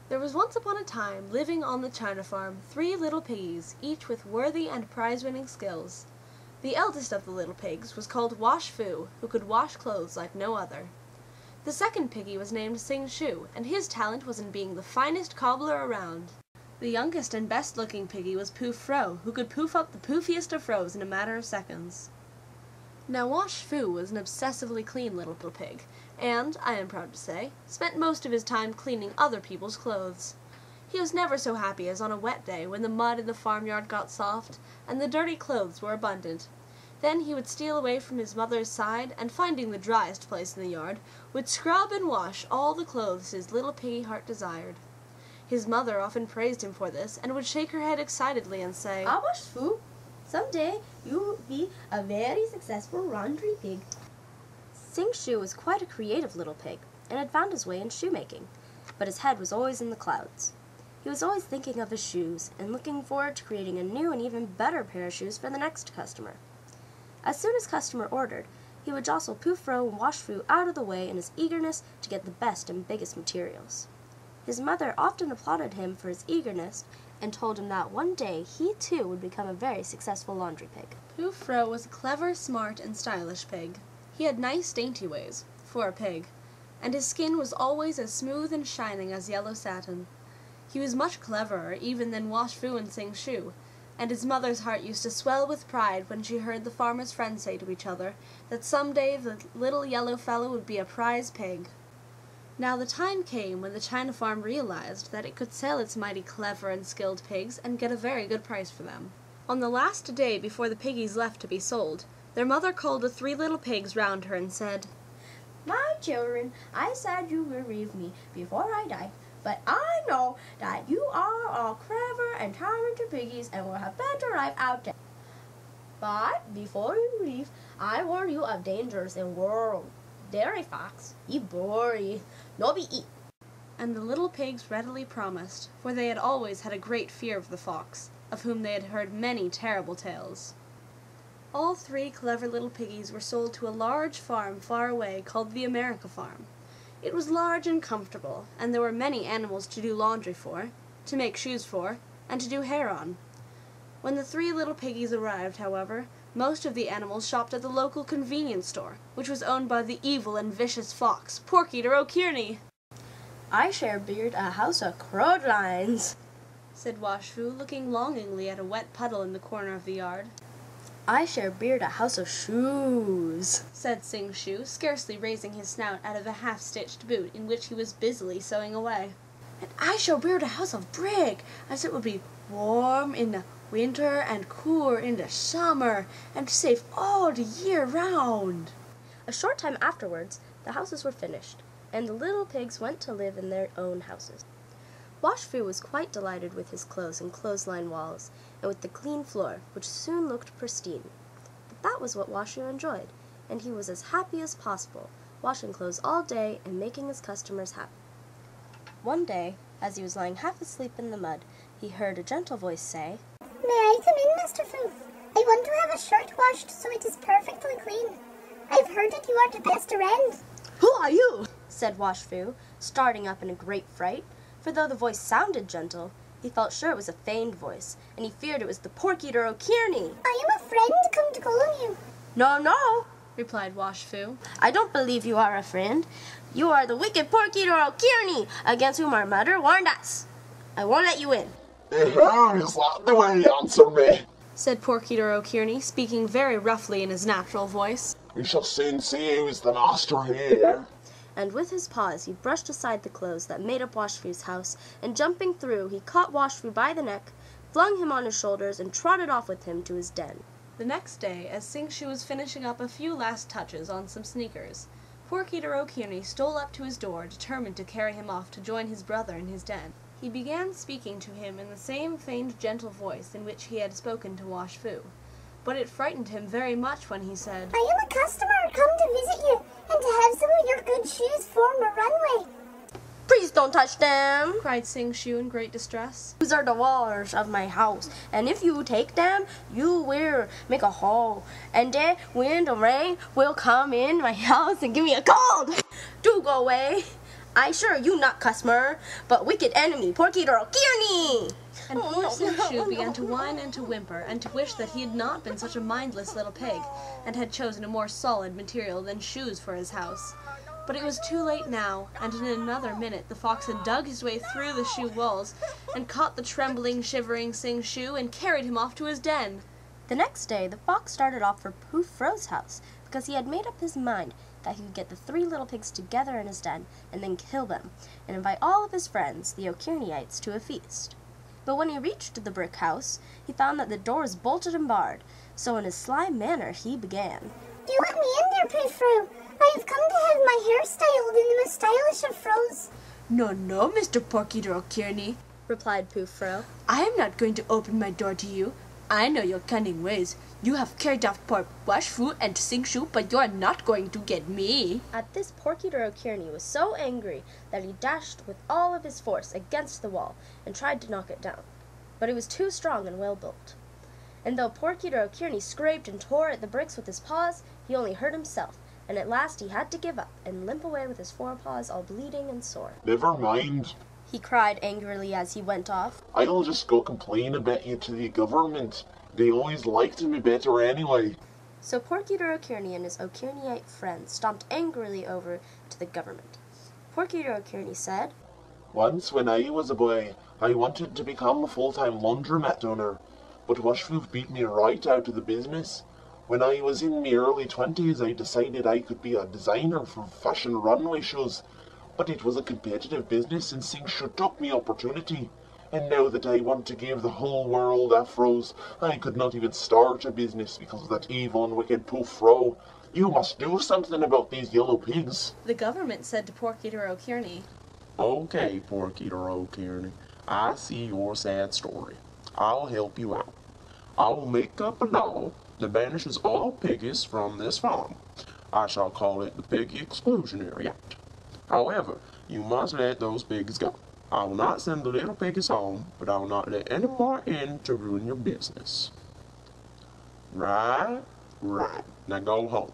There was once upon a time living on the China farm 3 little piggies, each with worthy and prize-winning skills. The eldest of the little pigs was called Wash Fu, who could wash clothes like no other. The second piggy was named Sing Shu, and his talent was in being the finest cobbler around. The youngest and best-looking piggy was Poof Fro, who could poof up the poofiest of fro's in a matter of seconds. Now Wash Fu was an obsessively clean little pig, and, I am proud to say, spent most of his time cleaning other people's clothes. He was never so happy as on a wet day when the mud in the farmyard got soft, and the dirty clothes were abundant. Then he would steal away from his mother's side, and finding the driest place in the yard, would scrub and wash all the clothes his little piggy heart desired. His mother often praised him for this, and would shake her head excitedly and say, "Ah, Wash Fu, someday you will be a very successful laundry pig." Sing Shu was quite a creative little pig, and had found his way in shoemaking, but his head was always in the clouds. He was always thinking of his shoes, and looking forward to creating a new and even better pair of shoes for the next customer. As soon as customer ordered, he would jostle Poof Fro and Wash Fu out of the way in his eagerness to get the best and biggest materials. His mother often applauded him for his eagerness, and told him that one day he too would become a very successful laundry pig. Poof Fro was a clever, smart, and stylish pig. He had nice, dainty ways, for a pig, and his skin was always as smooth and shining as yellow satin. He was much cleverer even than Wash Fu and Sing Shu, and his mother's heart used to swell with pride when she heard the farmers' friends say to each other that some day the little yellow fellow would be a prize pig. Now the time came when the China farm realized that it could sell its mighty clever and skilled pigs and get a very good price for them. On the last day before the piggies left to be sold, their mother called the 3 little pigs round her and said, "My children, I said you would leave me before I die, but I know that you are all clever and talented piggies and will have better life out there. But before you leave, I warn you of dangers in the world. Dairy fox, eat bory, no be eat." And the little pigs readily promised, for they had always had a great fear of the fox, of whom they had heard many terrible tales. All 3 clever little piggies were sold to a large farm far away called the America Farm. It was large and comfortable, and there were many animals to do laundry for, to make shoes for, and to do hair on. When the 3 little piggies arrived, however, most of the animals shopped at the local convenience store, which was owned by the evil and vicious fox, Pork-Eater O'Kearney. "I shall build a house of clotheslines," said Wash Fu, looking longingly at a wet puddle in the corner of the yard. "I shall build a house of shoes," said Sing Shu, scarcely raising his snout out of a half-stitched boot in which he was busily sewing away. "And I shall build a house of brick, as it will be warm in the winter and cool in the summer, and safe all the year round." A short time afterwards, the houses were finished, and the little pigs went to live in their own houses. Wash Fu was quite delighted with his clothes and clothesline walls, and with the clean floor, which soon looked pristine. But that was what Wash Fu enjoyed, and he was as happy as possible, washing clothes all day and making his customers happy. One day, as he was lying half asleep in the mud, he heard a gentle voice say, "May I come in, Master Fu? I want to have a shirt washed so it is perfectly clean. I've heard that you are the best around." "Who are you?" said Wash Fu, starting up in a great fright, for though the voice sounded gentle, he felt sure it was a feigned voice, and he feared it was the Pork-Eater O'Kearney. "I am a friend come to call on you." "No, no," replied Wash Fu. "I don't believe you are a friend. You are the wicked Pork-Eater O'Kearney, against whom our mother warned us. I won't let you in." "Is that the way you answer me?" said Pork-Eater O'Kearney, speaking very roughly in his natural voice. "We shall soon see who's the master here." And with his paws he brushed aside the clothes that made up Wash Fu's house, and jumping through, he caught Wash Fu by the neck, flung him on his shoulders, and trotted off with him to his den. The next day, as Sing Shu was finishing up a few last touches on some sneakers, Pork-Eater O'Kearney stole up to his door, determined to carry him off to join his brother in his den. He began speaking to him in the same feigned gentle voice in which he had spoken to Wash Fu, but it frightened him very much when he said, "I am a customer come to visit you, and to have some of your good shoes form a runway." "Please don't touch them!" cried Sing Shu in great distress. "These are the walls of my house, and if you take them, you will make a hole, and then when the rain will come in my house and give me a cold. Do go away. I sure you not customer, but wicked enemy, Porky O'Kearney. And poor Sing Shu began to whine and to whimper, and to wish that he had not been such a mindless little pig, and had chosen a more solid material than shoes for his house. But it was too late now, and in another minute the fox had dug his way through the shoe walls, and caught the trembling, shivering Sing Shu, and carried him off to his den. The next day the fox started off for Pooh Fro's house, because he had made up his mind that he could get the 3 little pigs together in his den, and then kill them, and invite all of his friends, the O'Kearneyites, to a feast. But when he reached the brick house, he found that the door was bolted and barred, so in his sly manner he began. Do you want me in there, Pooh Fro? I have come to have my hair styled in the most stylish of fros. No, no, Mr. Porky O'Kearney, replied Pooh Fro. I am not going to open my door to you. I know your cunning ways. You have carried off poor Wash Fu and Sing Shu, but you are not going to get me. At this, Porky O'Kearney was so angry that he dashed with all of his force against the wall and tried to knock it down. But it was too strong and well built. And though Porky O'Kearney scraped and tore at the bricks with his paws, he only hurt himself, and at last he had to give up and limp away with his forepaws all bleeding and sore. Never mind. He cried angrily as he went off. I'll just go complain about you to the government. They always liked me better anyway. So Porky O'Kearney and his O'Kearneyite friends stomped angrily over to the government. Porky O'Kearney said, Once when I was a boy, I wanted to become a full-time laundromat owner, but Washfoof beat me right out of the business. When I was in my early 20s, I decided I could be a designer for fashion runway shows, but it was a competitive business and Sing Shu took me opportunity. And now that I want to give the whole world afros, I could not even start a business because of that evil and wicked Pooh Fro. You must do something about these yellow pigs. The government said to Porky O'Kearney, Okay, Porky O'Kearney, I see your sad story. I'll help you out. I will make up a law that banishes all piggies from this farm. I shall call it the Piggy Exclusionary Act. However, you must let those pigs go. I will not send the little piggies home, but I will not let any more in to ruin your business. Right? Right. Now go home.